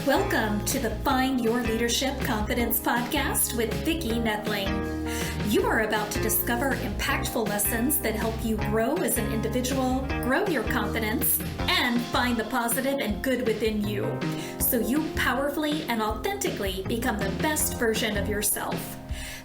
Welcome to the Find Your Leadership Confidence podcast with Vicki Nedling. You are about to discover impactful lessons that help you grow as an individual, grow your confidence, and find the positive and good within you, so you powerfully and authentically become the best version of yourself.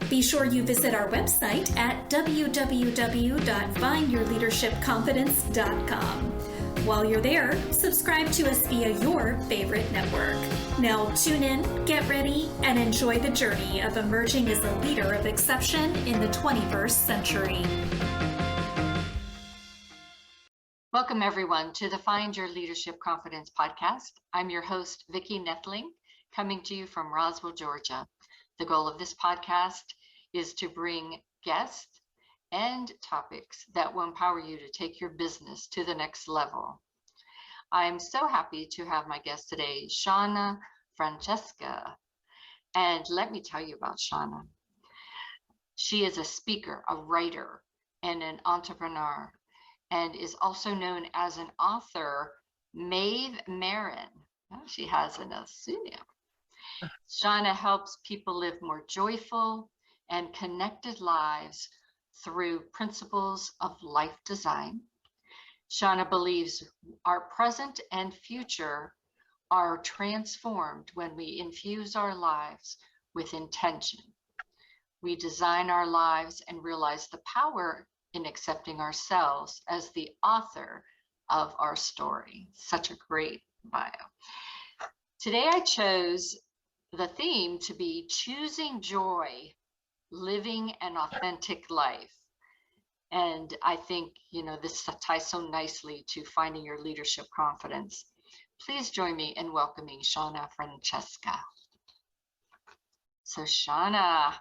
Be sure you visit our website at www.findyourleadershipconfidence.com. While you're there, subscribe to us via your favorite network. Now tune in, get ready, and enjoy the journey of emerging as a leader of exception in the 21st century. Welcome everyone to the Find Your Leadership Confidence podcast. I'm your host, Vicki Nedling, coming to you from Roswell, Georgia. The goal of this podcast is to bring guests and topics that will empower you to take your business to the next level. I'm so happy to have my guest today, Shana Francesca. And let me tell you about Shana. She is a speaker, a writer, and an entrepreneur, and is also known as an author, Maeve Marin. She has an pseudonym. Shana helps people live more joyful and connected lives through principles of life design. Shana believes our present and future are transformed when we infuse our lives with intention. We design our lives and realize the power in accepting ourselves as the author of our story. Such a great bio. Today I chose the theme to be choosing joy, living an authentic life. And I think, this ties so nicely to finding your leadership confidence. Please join me in welcoming Shana Francesca. So Shana,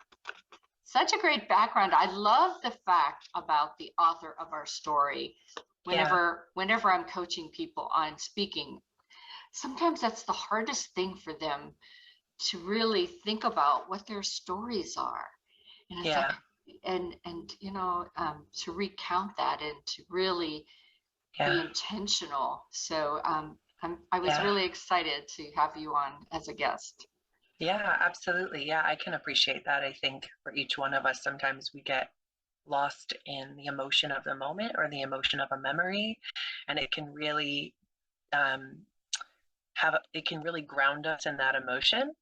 such a great background. I love the fact about the author of our story. Whenever I'm coaching people on speaking, sometimes that's the hardest thing for them to really think about what their stories are. And it's like, to recount that and to really be intentional. So I was really excited to have you on as a guest. Yeah, absolutely. Yeah, I can appreciate that. I think for each one of us, sometimes we get lost in the emotion of the moment or the emotion of a memory, and it can really ground us in that emotion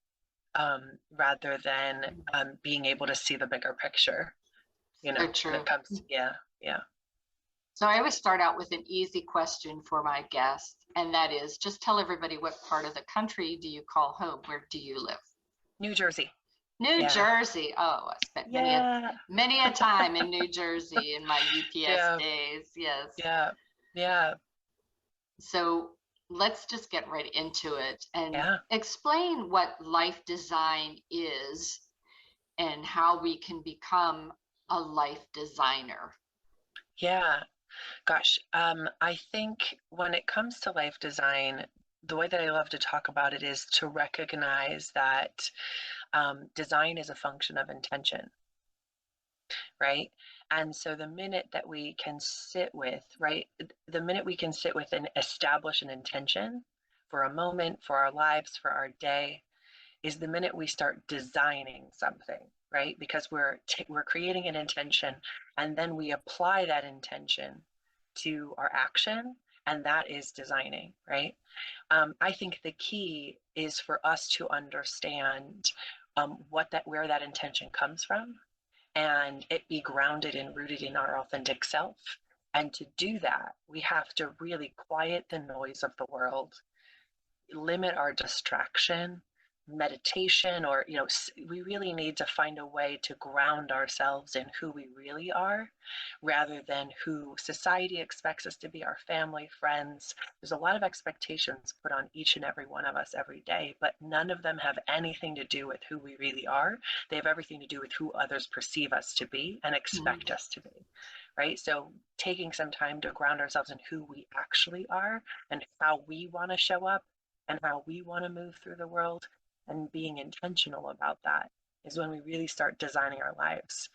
rather than being able to see the bigger picture. So true. When it comes, So I always start out with an easy question for my guests, and that is, just tell everybody, what part of the country do you call home? Where do you live? New Jersey. New Jersey. Oh, I spent many a time in New Jersey in my UPS days. Yes. Yeah. So let's just get right into it and explain what life design is and how we can become a life designer. Yeah. Gosh, I think when it comes to life design, the way that I love to talk about it is to recognize that design is a function of intention, right? And so the minute that we can sit with, and establish an intention for a moment, for our lives, for our day, is the minute we start designing something, right? Because we're creating an intention, and then we apply that intention to our action, and that is designing, right? I think the key is for us to understand where that intention comes from, and it be grounded and rooted in our authentic self. And to do that, we have to really quiet the noise of the world, limit our distraction, meditation, or we really need to find a way to ground ourselves in who we really are rather than who society expects us to be, our family, friends. There's a lot of expectations put on each and every one of us every day, but none of them have anything to do with who we really are. They have everything to do with who others perceive us to be and expect us to be, right? So taking some time to ground ourselves in who we actually are and how we want to show up and how we want to move through the world, and being intentional about that, is when we really start designing our lives.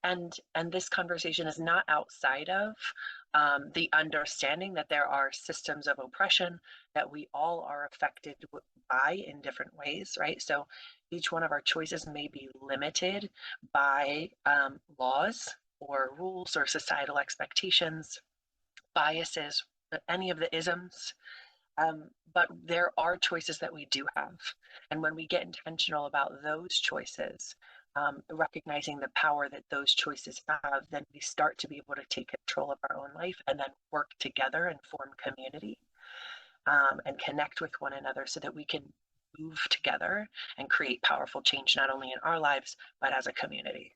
And this conversation is not outside of the understanding that there are systems of oppression, that we all are affected by in different ways, right? So each one of our choices may be limited by laws or rules or societal expectations, biases, any of the isms. But there are choices that we do have. And when we get intentional about those choices, recognizing the power that those choices have, then we start to be able to take control of our own life and then work together and form community, and connect with one another so that we can move together and create powerful change, not only in our lives, but as a community.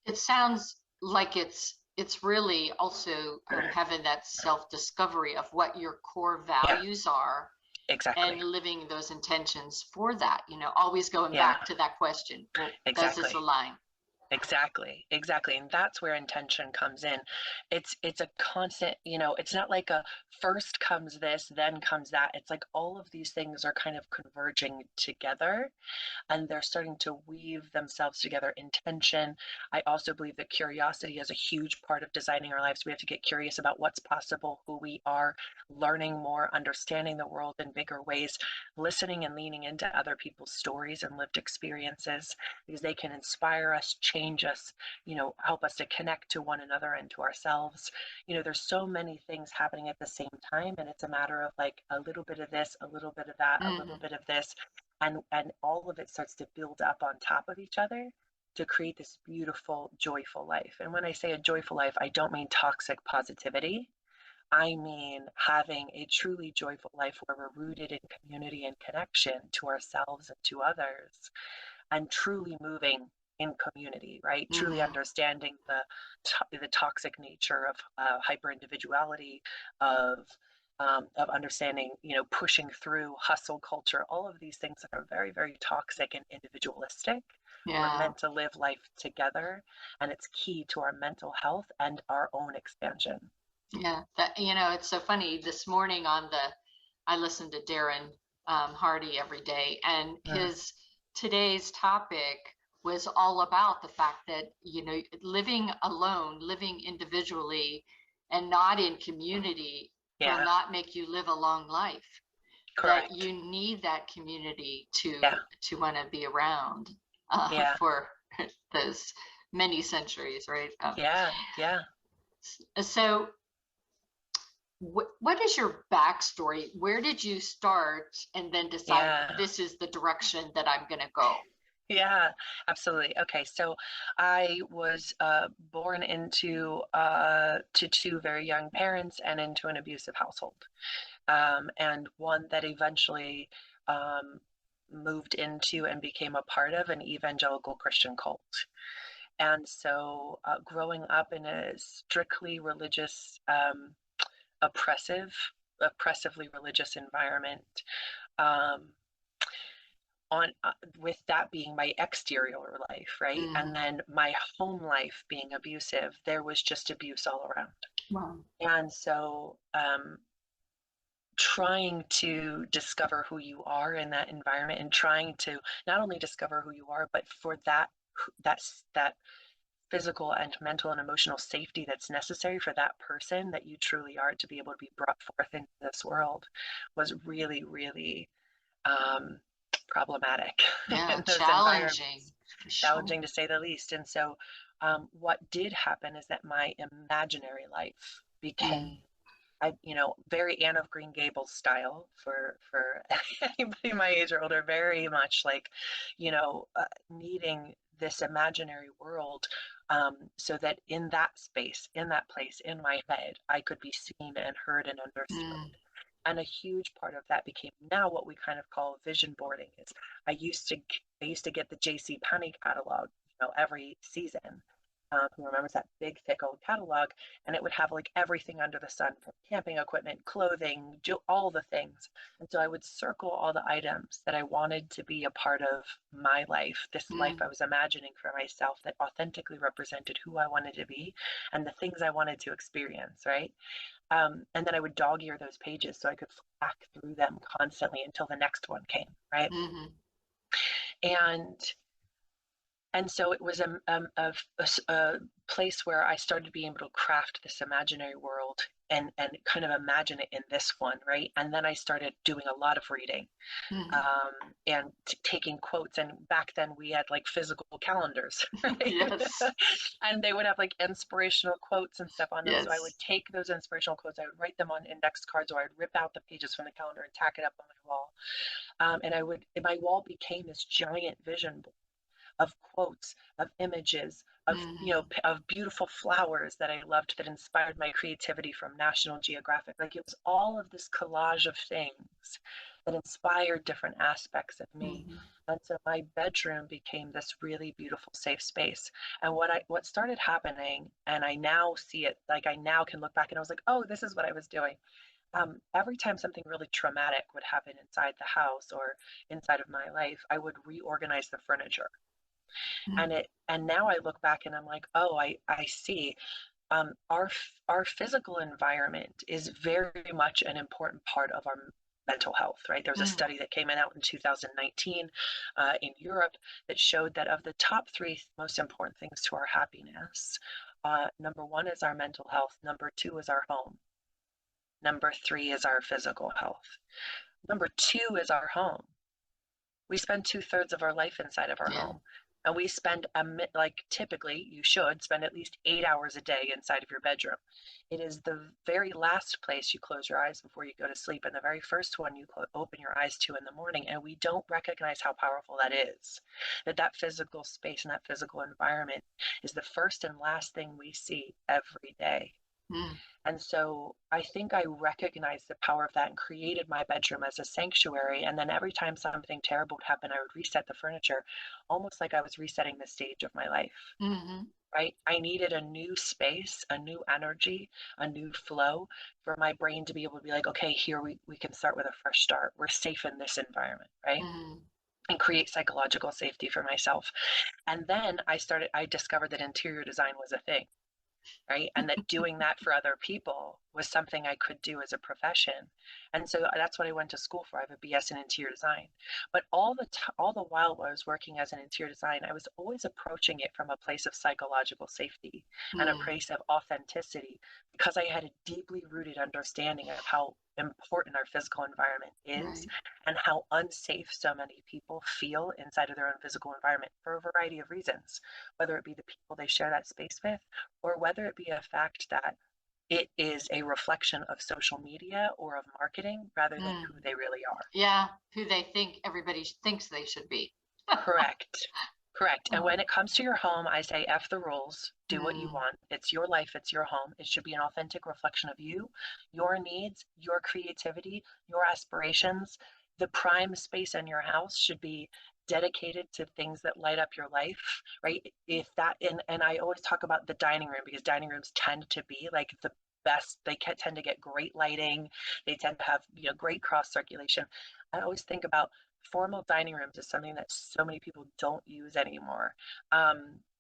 It sounds like it's really also having that self-discovery of what your core Yeah, values are and exactly. living those intentions for that, always going Yeah, back to that question, well, does this exactly. align? Exactly. And that's where intention comes in. It's a constant, it's not like a first comes this, then comes that. It's like all of these things are kind of converging together, and they're starting to weave themselves together in tension. I also believe that curiosity is a huge part of designing our lives. We have to get curious about what's possible, who we are, learning more, understanding the world in bigger ways, listening and leaning into other people's stories and lived experiences, because they can inspire us, change us, help us to connect to one another and to ourselves. There's so many things happening at the same time, and it's a matter of like a little bit of this, a little bit of that, a little Hmm. bit of this, and all of it starts to build up on top of each other to create this beautiful, joyful life. And when I say a joyful life, I don't mean toxic positivity. I mean having a truly joyful life where we're rooted in community and connection to ourselves and to others, and truly moving in community, right? Truly Hmm. understanding the toxic nature of hyper individuality, of understanding, pushing through hustle culture, all of these things that are very, very toxic and individualistic. We're Yeah. meant to live life together, and it's key to our mental health and our own expansion. Yeah, that it's so funny. This morning I listen to Darren Hardy every day, and Mm, his today's topic was all about the fact that living alone, living individually, and not in community will yeah, not make you live a long life. That correct. you need that community Yeah, to want to be around yeah, for those many centuries, right? yeah. So what is your backstory? Where did you start and then decide Yeah. this is the direction that I'm going to go? Yeah, absolutely. Okay, so I was born into to two very young parents and into an abusive household, and one that eventually um, moved into and became a part of an evangelical Christian cult. And so, growing up in a strictly religious, oppressive, oppressively religious environment. Um, on With that being my exterior life, right, and Hmm. then my home life being abusive, there was just abuse all around. Wow. And so trying to discover who you are in that environment, and trying to not only discover who you are, but for that physical and mental and emotional safety that's necessary for that person that you truly are to be able to be brought forth into this world, was really, really um, problematic Yeah, in those environments, challenging for sure. challenging to say the least. And so, what did happen is that my imaginary life became, Mm. very Anne of Green Gables style for anybody my age or older, very much like, needing this imaginary world, so that in that space, in that place, in my head, I could be seen and heard and understood. Mm. And a huge part of that became now what we kind of call vision boarding. Is I used to get the J.C. Penney catalog, every season. Who remembers that big thick old catalog? And it would have like everything under the sun, from camping equipment, clothing, all the things. And so I would circle all the items that I wanted to be a part of my life, this life Mm. I was imagining for myself, that authentically represented who I wanted to be and the things I wanted to experience, right? And then I would dog ear those pages so I could flack through them constantly until the next one came, right? Hmm. And And so it was a place where I started being able to craft this imaginary world and kind of imagine it in this one, right? And then I started doing a lot of reading, Mm. and taking quotes. And back then we had like physical calendars, right? Yes. And they would have like inspirational quotes and stuff on them. So I would Yes. take those inspirational quotes, I would write them on index cards, or I'd rip out the pages from the calendar and tack it up on my wall. My wall became this giant vision board of quotes, of images, of Mm. of beautiful flowers that I loved that inspired my creativity from National Geographic. Like it was all of this collage of things that inspired different aspects of me. Mm. And so my bedroom became this really beautiful safe space. And what started happening, and I now see it, like I now can look back and I was like, oh, this is what I was doing. Every time something really traumatic would happen inside the house or inside of my life, I would reorganize the furniture. Mm. And now I look back and I'm like, oh, I see. Our physical environment is very much an important part of our mental health, right? There was a Mm. study that came out in 2019 in Europe that showed that of the top three most important things to our happiness, number one is our mental health, number two is our home, number three is our physical health, number two is our home. We spend 2/3 of our life inside of our Yeah. home. And we spend like typically you should spend at least 8 hours a day inside of your bedroom. It is the very last place you close your eyes before you go to sleep, and the very first one you open your eyes to in the morning. And we don't recognize how powerful that is. That physical space and that physical environment is the first and last thing we see every day. Mm. And so I think I recognized the power of that and created my bedroom as a sanctuary. And then every time something terrible would happen, I would reset the furniture, almost like I was resetting the stage of my life, Mm-hmm. right? I needed a new space, a new energy, a new flow for my brain to be able to be like, okay, here we can start with a fresh start. We're safe in this environment, right? Mm-hmm. And create psychological safety for myself. And then I discovered that interior design was a thing, right? And that doing that for other people was something I could do as a profession. And so that's what I went to school for. I have a BS in interior design. But all the while I was working as an interior design, I was always approaching it from a place of psychological safety and a Mm. place of authenticity, because I had a deeply rooted understanding of how important our physical environment is Right. and how unsafe so many people feel inside of their own physical environment for a variety of reasons, whether it be the people they share that space with, or whether it be a fact that it is a reflection of social media or of marketing rather than Mm. who they really are. Yeah. Who they think everybody thinks they should be. Correct. Correct. And when Oh. it comes to your home, I say F the rules, do what you Mm. want. It's your life, it's your home. It should be an authentic reflection of you, your needs, your creativity, your aspirations. The prime space in your house should be dedicated to things that light up your life, right? If that and I always talk about the dining room, because dining rooms tend to be like the best. They can tend to get great lighting. They tend to have, great cross circulation. I always think about formal dining rooms is something that so many people don't use anymore.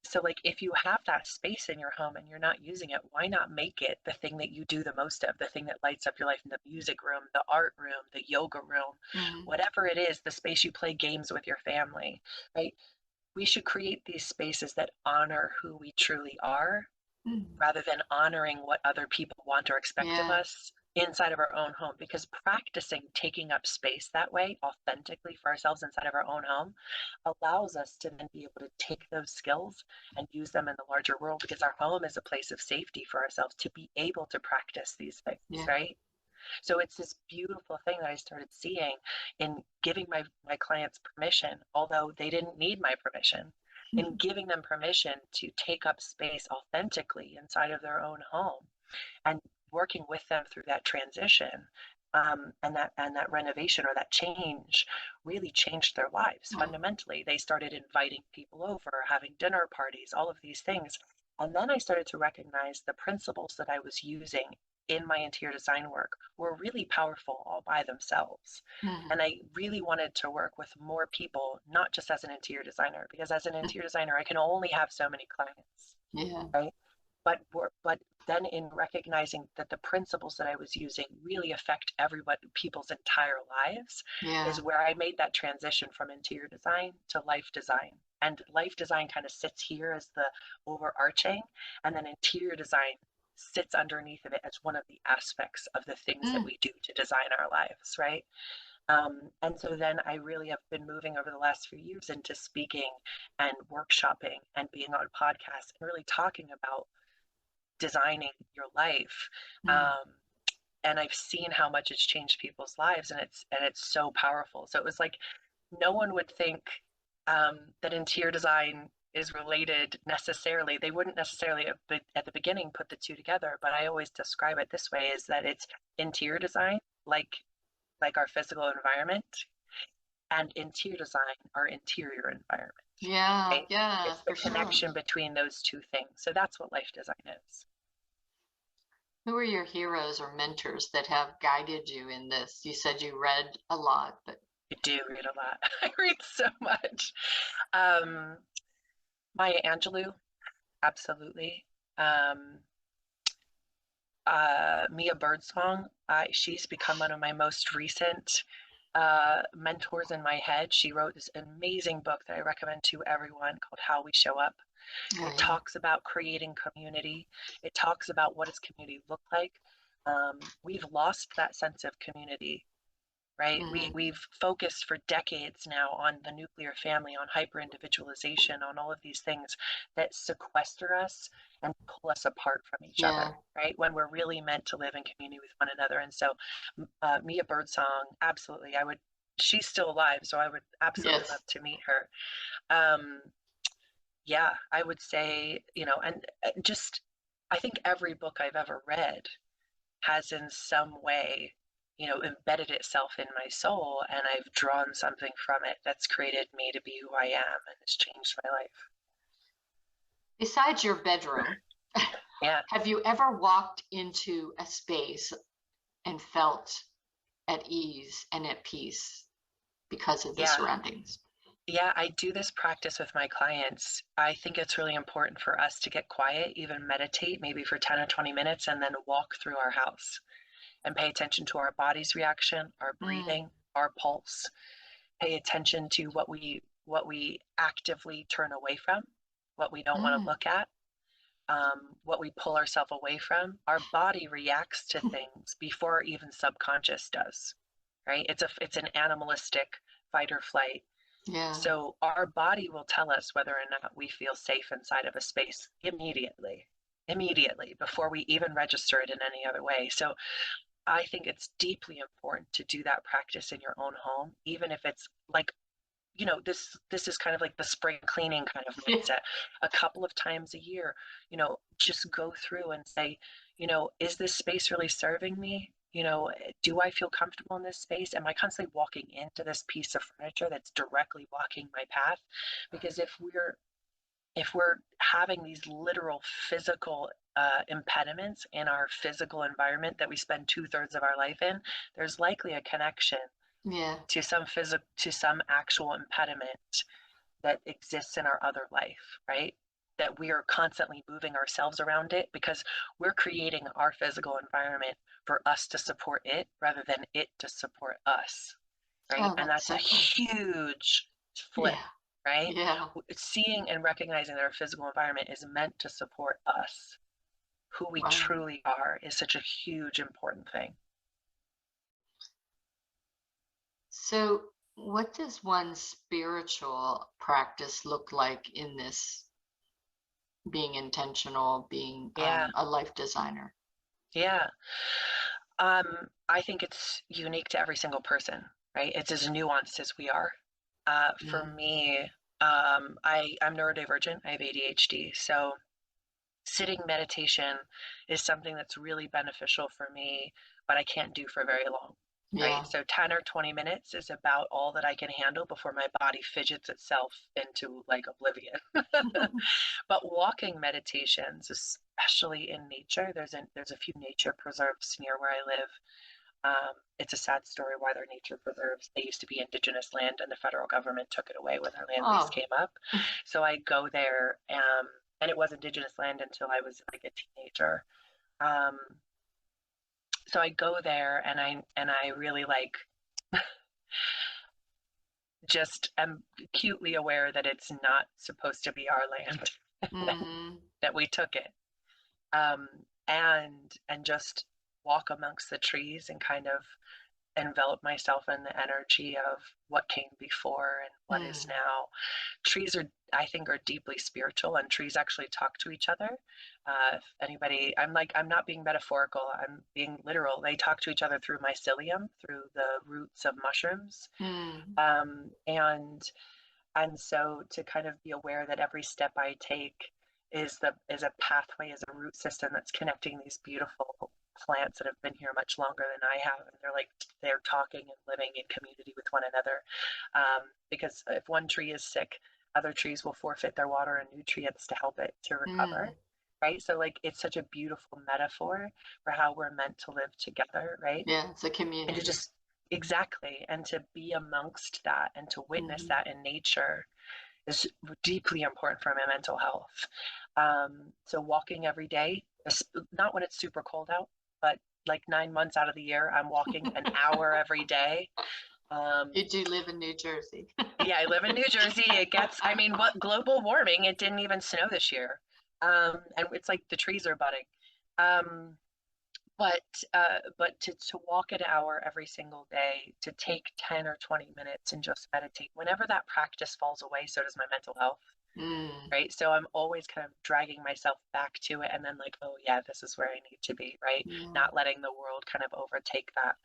So like if you have that space in your home and you're not using it, why not make it the thing that you do the most of, the thing that lights up your life, in the music room, the art room, the yoga room, Mm. whatever it is, the space you play games with your family, right? We should create these spaces that honor who we truly are Mm. rather than honoring what other people want or expect of Yeah. us inside of our own home. Because practicing taking up space that way authentically for ourselves inside of our own home allows us to then be able to take those skills and use them in the larger world, because our home is a place of safety for ourselves to be able to practice these things, Yeah. right? So it's this beautiful thing that I started seeing in giving my clients permission, although they didn't need my permission, in giving them permission to take up space authentically inside of their own home, and working with them through that transition, and that renovation or that change really changed their lives Oh. fundamentally. They started inviting people over, having dinner parties, all of these things. And then I started to recognize the principles that I was using in my interior design work were really powerful all by themselves. Mm. And I really wanted to work with more people, not just as an interior designer, because as an interior designer, I can only have so many clients, Yeah. right? But then in recognizing that the principles that I was using really affect people's entire lives, Yeah. is where I made that transition from interior design to life design. And life design kind of sits here as the overarching, and then interior design sits underneath of it as one of the aspects of the things that Mm. we do to design our lives, right? And so then I really have been moving over the last few years into speaking and workshopping and being on podcasts and really talking about designing your life. Mm. Um, and I've seen how much it's changed people's lives, and it's so powerful. So it was like no one would think that interior design is related necessarily. They wouldn't necessarily at the beginning put the two together, but I always describe it this way: is that it's interior design, like our physical environment, and interior design, our interior environment. Yeah, Right? yeah, It's the for sure. connection between those two things. So that's what life design is. Who are your heroes or mentors that have guided you in this? You said you read a lot, but I do read a lot. I read so much. Um, Maya Angelou, absolutely. Um, Mia Birdsong, she's become one of my most recent mentors in my head. She wrote this amazing book that I recommend to everyone called How We Show Up. oh It yeah. talks about creating community. It talks about what does community look like. We've lost that sense of community, right? Hmm. We've focused for decades now on the nuclear family, on hyper individualization, on all of these things that sequester us and pull us apart from each Yeah. other, right? When we're really meant to live in community with one another. And so, Mia Birdsong, absolutely, I would. She's still alive, so I would absolutely Yes. love to meet her. Um, yeah, I would say, and just, I think every book I've ever read has in some way, embedded itself in my soul, and I've drawn something from it that's created me to be who I am and has changed my life. Besides your bedroom, Yeah, have you ever walked into a space and felt at ease and at peace because of the yeah, surroundings? yeah. I do this practice with my clients. I think it's really important for us to get quiet, even meditate, maybe for 10 or 20 minutes, and then walk through our house and pay attention to our body's reaction, our Mm. breathing, our pulse. Pay attention to what we actively turn away from, what we don't want to Mm. look at, what we pull ourselves away from. Our body reacts to things before even subconscious does, right? It's an animalistic fight or flight. Yeah. So our body will tell us whether or not we feel safe inside of a space immediately before we even register it in any other way. So I think it's deeply important to do that practice in your own home, even if it's like, this is kind of like the spring cleaning kind of Yeah. mindset. A couple of times a year, just go through and say, is this space really serving me? Do I feel comfortable in this space? Am I constantly walking into this piece of furniture that's directly blocking my path? Because if we're having these literal physical impediments in our physical environment that we spend 2/3 of our life in, there's likely a connection Yeah. to some actual impediment that exists in our other life, right? That we are constantly moving ourselves around it because we're creating our physical environment for us to support it rather than it to support us, right? Oh, And that's that's a so cool. huge flip, Yeah. right? Yeah. Seeing and recognizing that our physical environment is meant to support us, who we Wow. truly are, is such a huge, important thing. So, what does one spiritual practice look like in this being intentional, being Yeah, a life designer? yeah. I think it's unique to every single person, right? It's as nuanced as we are. For Mm. me, I'm neurodivergent. I have ADHD, so sitting meditation is something that's really beneficial for me, but I can't do for very long, right? Yeah. So 10 or 20 minutes is about all that I can handle before my body fidgets itself into like oblivion. But walking meditations, especially in nature, there's a few nature preserves near where I live. It's a sad story why they're nature preserves. They used to be indigenous land, and the federal government took it away when their land lease Oh, came up. So I go there, and it was indigenous land until I was like a teenager. Um, so I go there, and I really like just am acutely aware that it's not supposed to be our land, that we took it. Um, and just walk amongst the trees and kind of envelop myself in the energy of what came before and what is now. Trees are, I think, are deeply spiritual, and trees actually talk to each other. If anybody, I'm not being metaphorical, I'm being literal. They talk to each other through mycelium, through the roots of mushrooms. And so to kind of be aware that every step I take is a pathway, is a root system that's connecting these beautiful plants that have been here much longer than I have, and they're talking and living in community with one another. Because if one tree is sick, other trees will forfeit their water and nutrients to help it to recover. Right? So like, it's such a beautiful metaphor for how we're meant to live together, right? Yeah, it's a community. And to just, exactly, and to be amongst that and to witness that in nature is deeply important for my mental health. So walking every day, not when it's super cold out, but like 9 months out of the year, I'm walking an hour every day. You do live in New Jersey. Yeah, I live in New Jersey. It gets, I mean, what global warming, it didn't even snow this year. And it's like the trees are budding. But to walk an hour every single day, to take 10 or 20 minutes and just meditate, whenever that practice falls away, so does my mental health. Right? So I'm always kind of dragging myself back to it, and then like, oh yeah, this is where I need to be, right? Not letting the world kind of overtake that.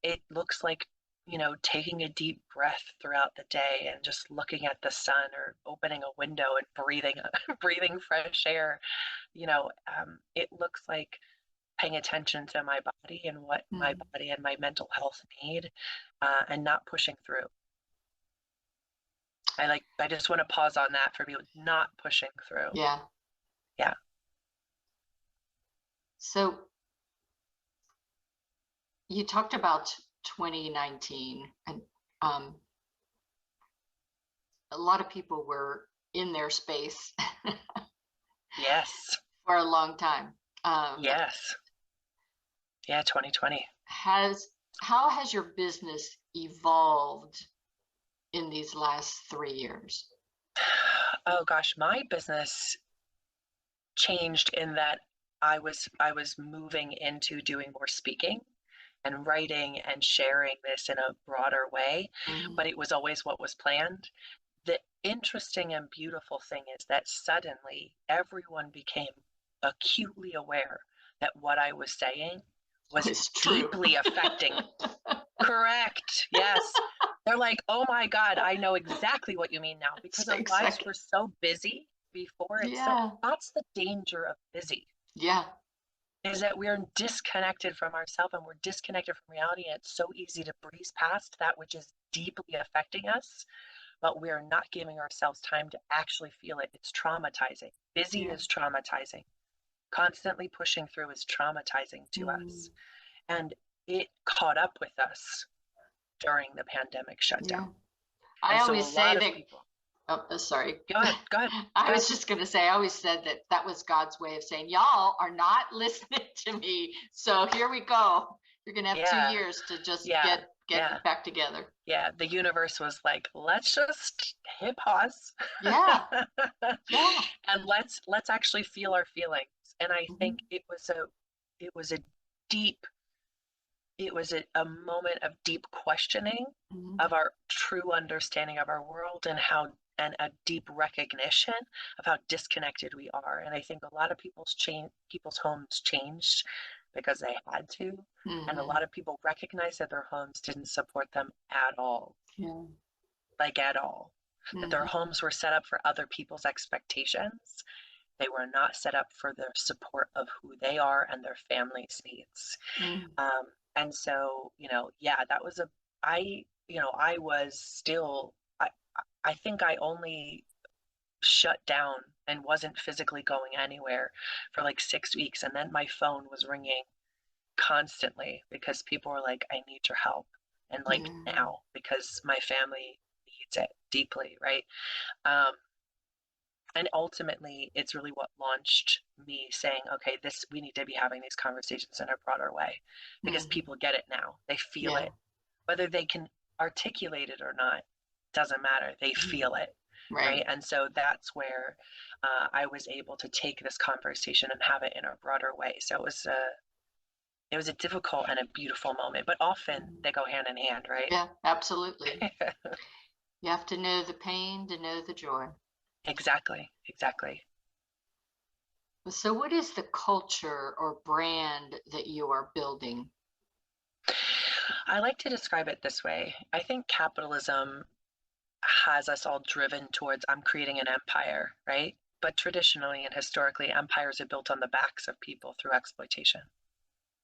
It looks like, taking a deep breath throughout the day and just looking at the sun, or opening a window and breathing fresh air. It looks like paying attention to my body and what my body and my mental health need, and not pushing through. I just want to pause on that for people, not pushing through. Yeah. So you talked about 2019, and a lot of people were in their space. Yes. For a long time. Yes. Yeah, 2020. How has your business evolved in these last 3 years? Oh gosh, my business changed in that I was moving into doing more speaking and writing and sharing this in a broader way, but it was always what was planned. The interesting and beautiful thing is that suddenly everyone became acutely aware that what I was saying was deeply affecting. Correct. Yes. They're like, oh my God, I know exactly what you mean now, because our lives were so busy before. That's the danger of busy. Yeah. Is that we're disconnected from ourselves, and we're disconnected from reality. And it's so easy to breeze past that which is deeply affecting us, but we're not giving ourselves time to actually feel it. It's traumatizing. Busy is traumatizing. Constantly pushing through is traumatizing to us. And it caught up with us during the pandemic shutdown. I always say that, sorry. Go ahead. I was just going to say, I always said that was God's way of saying, y'all are not listening to me. So here we go. You're going to have 2 years to just get back together. Yeah. The universe was like, let's just hit pause. Yeah. And let's actually feel our feelings. And I think it was a moment of deep questioning of our true understanding of our world, and a deep recognition of how disconnected we are. And I think a lot of people's homes changed because they had to. And a lot of people recognized that their homes didn't support them at all. Like at all. That their homes were set up for other people's expectations. They were not set up for the support of who they are and their family's needs. And so, that was I think I only shut down and wasn't physically going anywhere for like 6 weeks. And then my phone was ringing constantly because people were like, I need your help. And like now, because my family needs it deeply. Right. And ultimately, it's really what launched me saying, okay, we need to be having these conversations in a broader way, because people get it now. They feel it. Whether they can articulate it or not, doesn't matter. They feel it. Right. And so that's where I was able to take this conversation and have it in a broader way. So it was a difficult and a beautiful moment, but often they go hand in hand, right? Yeah, absolutely. You have to know the pain to know the joy. Exactly. So what is the culture or brand that you are building? I like to describe it this way. I think capitalism has us all driven towards, I'm creating an empire, right? But traditionally and historically, empires are built on the backs of people through exploitation,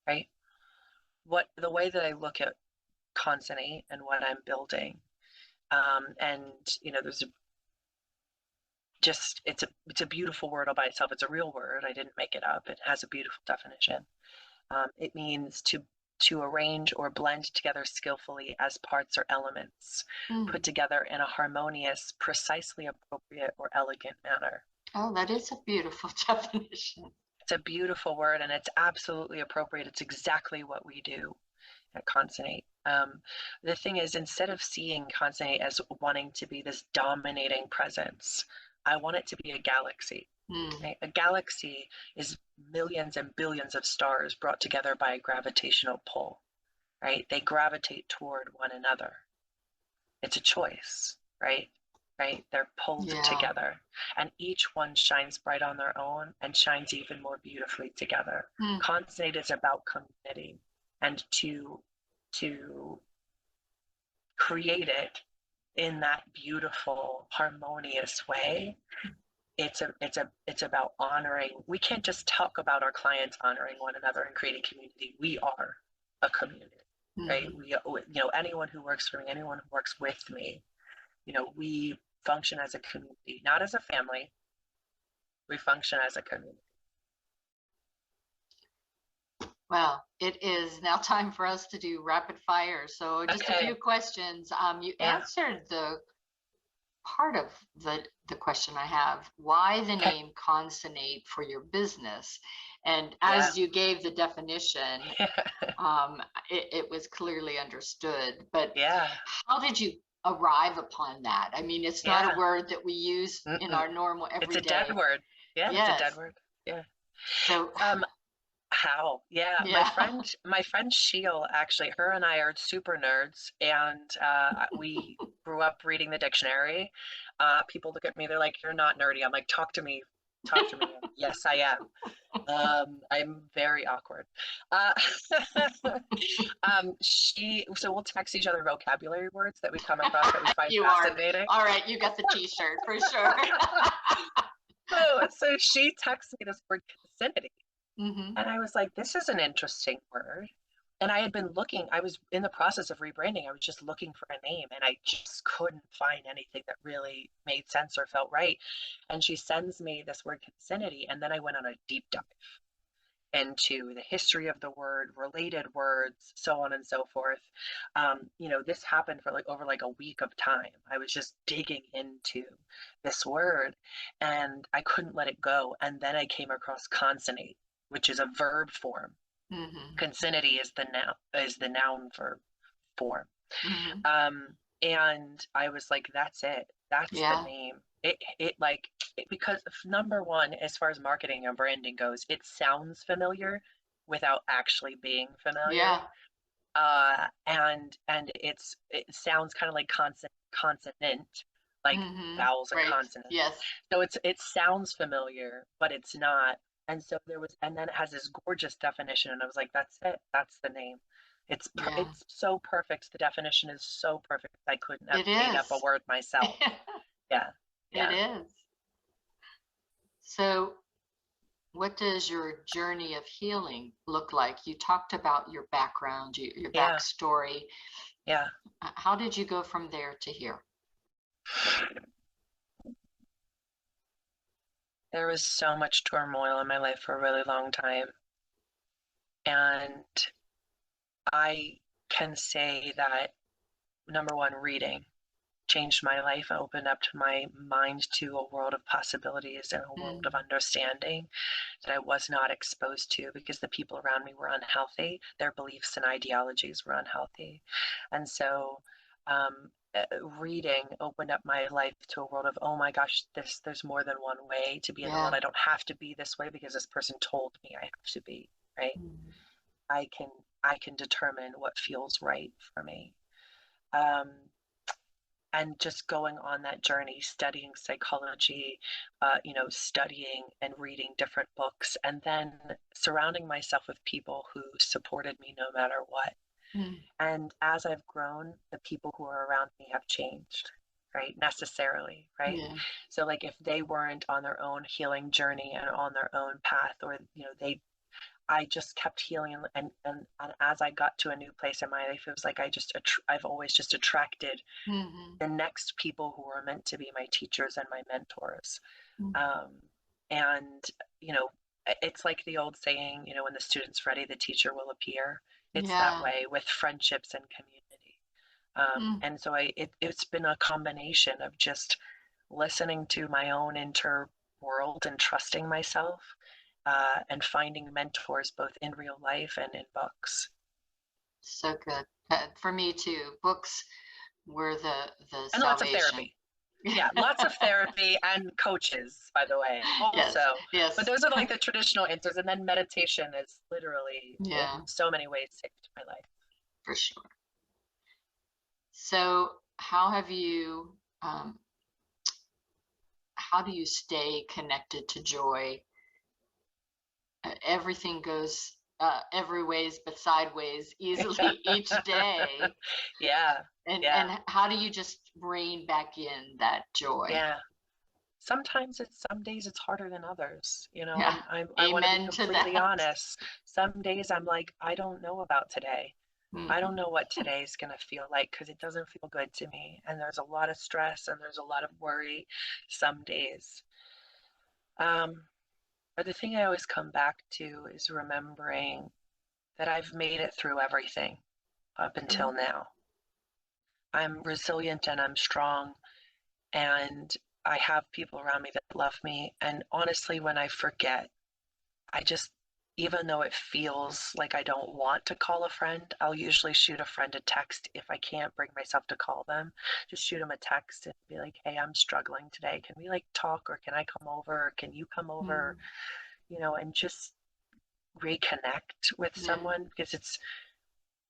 right? The way that I look at Consonate and what I'm building, and there's it's a beautiful word all by itself. It's a real word. I didn't make it up. It has a beautiful definition. It means to arrange or blend together skillfully as parts or elements, put together in a harmonious, precisely appropriate or elegant manner. Oh, that is a beautiful definition. It's a beautiful word, and it's absolutely appropriate. It's exactly what we do at Consonate. The thing is, instead of seeing Consonate as wanting to be this dominating presence, I want it to be a galaxy. Right? A galaxy is millions and billions of stars brought together by a gravitational pull, right? They gravitate toward one another. It's a choice, right? They're pulled together, and each one shines bright on their own and shines even more beautifully together. Consonate is about community, and to create it in that beautiful, harmonious way. It's about honoring. We can't just talk about our clients honoring one another and creating community. We are a community, right? We, anyone who works for me, anyone who works with me, we function as a community, not as a family. We function as a community. Well, it is now time for us to do rapid fire. So just a few questions. You answered the part of the question I have. Why the name Consonate for your business? And as you gave the definition, it was clearly understood. But how did you arrive upon that? I mean, it's not a word that we use in our normal everyday. It's a dead word. Yeah, it's a dead word. Yeah. So how? Yeah. My friend Sheil, actually, her and I are super nerds, and we grew up reading the dictionary. People look at me, they're like, "You're not nerdy." I'm like, "Talk to me. Yes, I am. I'm very awkward. So we'll text each other vocabulary words that we come across that we find fascinating. All right, you got the t-shirt for sure. So she texted me this word consinity. And I was like, this is an interesting word. And I was in the process of rebranding. I was just looking for a name, and I just couldn't find anything that really made sense or felt right. And she sends me this word consinity, and then I went on a deep dive into the history of the word, related words, so on and so forth. This happened for over a week of time. I was just digging into this word, and I couldn't let it go. And then I came across consonate, which is a verb form. Consinity is the noun verb form. And I was like, that's it. That's the name. Because number one, as far as marketing and branding goes, it sounds familiar without actually being familiar. And it sounds kind of like consonant, like vowels and consonants. Yes. So it sounds familiar, but it's not. And so and then it has this gorgeous definition, and I was like, that's it. That's the name. It's so perfect. The definition is so perfect. I couldn't have made up a word myself. Yeah. It is. So what does your journey of healing look like? You talked about your background, your backstory. Yeah. How did you go from there to here? There was so much turmoil in my life for a really long time. And I can say that, number one, reading changed my life. I opened up my mind to a world of possibilities and a world of understanding that I was not exposed to, because the people around me were unhealthy. Their beliefs and ideologies were unhealthy. And so reading opened up my life to a world of, oh my gosh, there's more than one way to be in the world. Yeah. I don't have to be this way because this person told me I have to be, right? Mm. I can determine what feels right for me. Um, and just going on that journey, studying psychology, studying and reading different books, and then surrounding myself with people who supported me no matter what. Mm. And as I've grown, the people who are around me have changed, right? Necessarily, right? Yeah. So like if they weren't on their own healing journey and on their own path, or I just kept healing, and as I got to a new place in my life, it was like I've always just attracted Mm-hmm. the next people who were meant to be my teachers and my mentors. Mm. Um, and it's like the old saying, when the student's ready, the teacher will appear. It's that Yeah. way with friendships and community. Mm. And so it's been a combination of just listening to my own inner world and trusting myself, and finding mentors both in real life and in books. So good. For me too. Books were the And lots of salvation. therapy. Yeah, lots of therapy and coaches, by the way, Yes. also. Yes. But those are like the traditional answers. And then meditation is literally, Yeah, in so many ways, saved my life. for sure. So um, how do you stay connected to joy? Everything goes every ways but sideways easily each day. Yeah, And yeah, and how do you just rein back in that joy? yeah. Some days it's harder than others. Yeah. I want to be Amen to completely that. honest. Some days I'm like, I don't know about today. I Mhm. don't know what today's going to feel like because it doesn't feel good to me. And there's a lot of stress and there's a lot of worry some days. But the thing I always come back to is remembering that I've made it through everything up until now. I'm resilient and I'm strong, and I have people around me that love me. And honestly, when I forget, I just, even though it feels like I don't want to call a friend, I'll usually shoot a friend a text if I can't bring myself to call them. Just shoot them a text and be like, hey, I'm struggling today. Can we like talk, or can I come over? Or can you come over? Mm. And just reconnect with Yeah. someone, because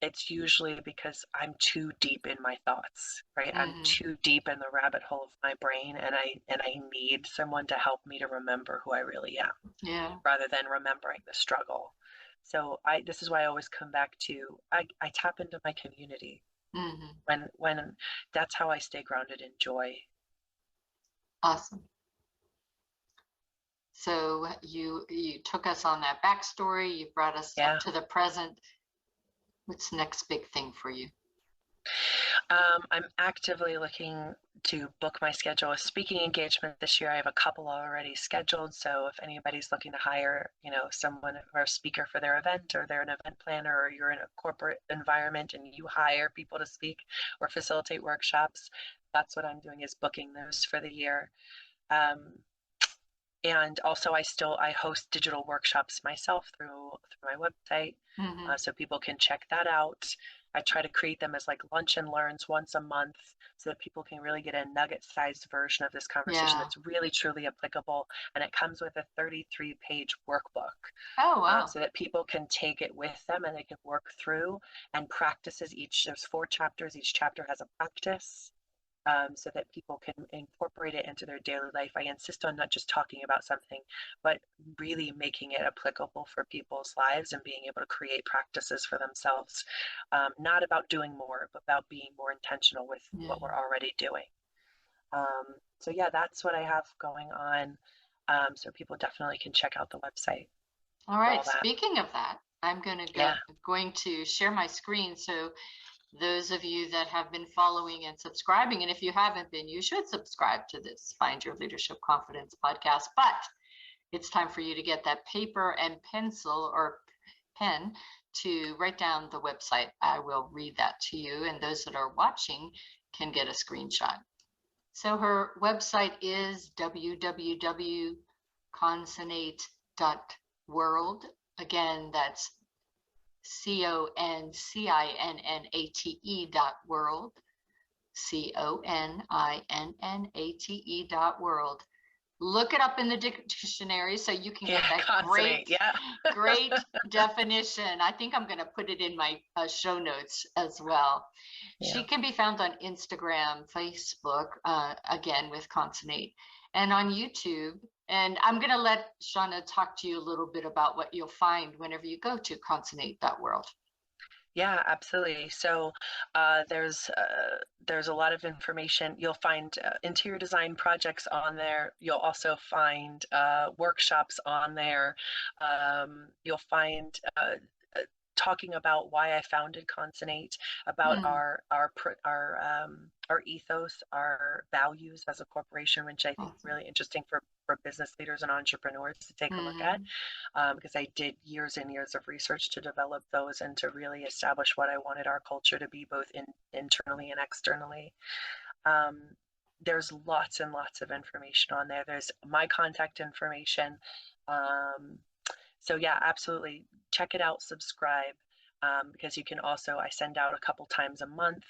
it's usually because I'm too deep in my thoughts, right? I'm Hmm. too deep in the rabbit hole of my brain, and I need someone to help me to remember who I really am, Yeah. rather than remembering the struggle. So this is why I always come back to, I tap into my community Hmm. when that's how I stay grounded in joy. Awesome. So you took us on that backstory. You brought us up Yeah. to the present. What's the next big thing for you? I'm actively looking to book my schedule with speaking engagement this year. I have a couple already scheduled. So if anybody's looking to hire, someone or a speaker for their event, or they're an event planner, or you're in a corporate environment and you hire people to speak or facilitate workshops, that's what I'm doing, is booking those for the year. And also I host digital workshops myself through my website, Hmm. so people can check that out. I try to create them as like lunch and learns once a month, so that people can really get a nugget-sized version of this conversation Yeah. that's really truly applicable. And it comes with a 33-page workbook, Oh, wow. so that people can take it with them and they can work through and practices there's 4 chapters. Each chapter has a practice, so that people can incorporate it into their daily life. I insist on not just talking about something, but really making it applicable for people's lives and being able to create practices for themselves. Not about doing more, but about being more intentional with Yeah. what we're already doing. So yeah, that's what I have going on. So people definitely can check out the website All for right. all that. Speaking of that, I'm Yeah. going to share my screen. So those of you that have been following and subscribing, and if you haven't been, you should subscribe to this Find Your Leadership Confidence podcast. But it's time for you to get that paper and pencil or pen to write down the website. I will read that to you, and those that are watching can get a screenshot. So her website is www.concinnate.world. Again, that's CONCINNATE.world. CONINNATE.world. Look it up in the dictionary so you can get that consonate, great definition. I think I'm going to put it in my show notes as well. Yeah. She can be found on Instagram, Facebook, again with Consonate, and on YouTube. And I'm going to let Shana talk to you a little bit about what you'll find whenever you go to consonate.world. Yeah, absolutely. So there's a lot of information. You'll find interior design projects on there. You'll also find workshops on there. You'll find talking about why I founded Consonate, about our ethos, our values as a corporation, which I think is really interesting for business leaders and entrepreneurs to take a look at, because I did years and years of research to develop those and to really establish what I wanted our culture to be, both internally and externally. There's lots and lots of information on there. There's my contact information. So yeah, absolutely. Check it out, subscribe, because you can also, I send out a couple times a month,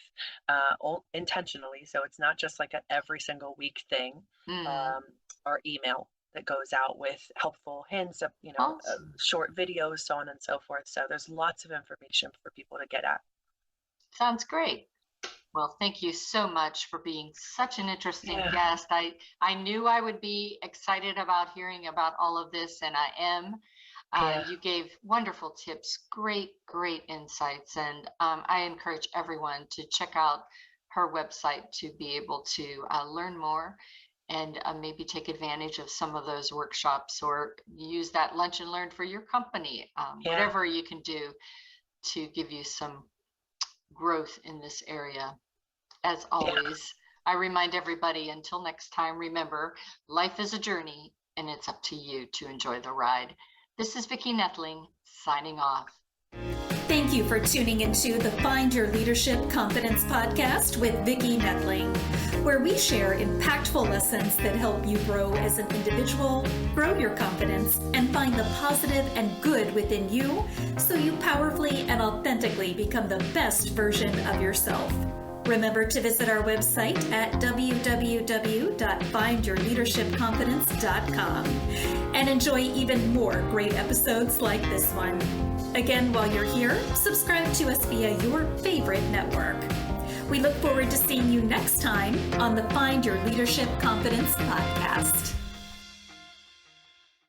intentionally. So it's not just like a every single week thing, or email that goes out with helpful hints of, short videos, so on and so forth. So there's lots of information for people to get at. Sounds great. Well, thank you so much for being such an interesting guest. I knew I would be excited about hearing about all of this, and I am. You gave wonderful tips, great insights, and I encourage everyone to check out her website to be able to learn more and maybe take advantage of some of those workshops, or use that lunch and learn for your company, whatever you can do to give you some growth in this area. As always, I remind everybody, until next time, remember, life is a journey and it's up to you to enjoy the ride. This is Vicki Nettling signing off. Thank you for tuning into the Find Your Leadership Confidence podcast with Vicki Nettling, where we share impactful lessons that help you grow as an individual, grow your confidence, and find the positive and good within you so you powerfully and authentically become the best version of yourself. Remember to visit our website at www.findyourleadershipconfidence.com and enjoy even more great episodes like this one. Again, while you're here, subscribe to us via your favorite network. We look forward to seeing you next time on the Find Your Leadership Confidence podcast.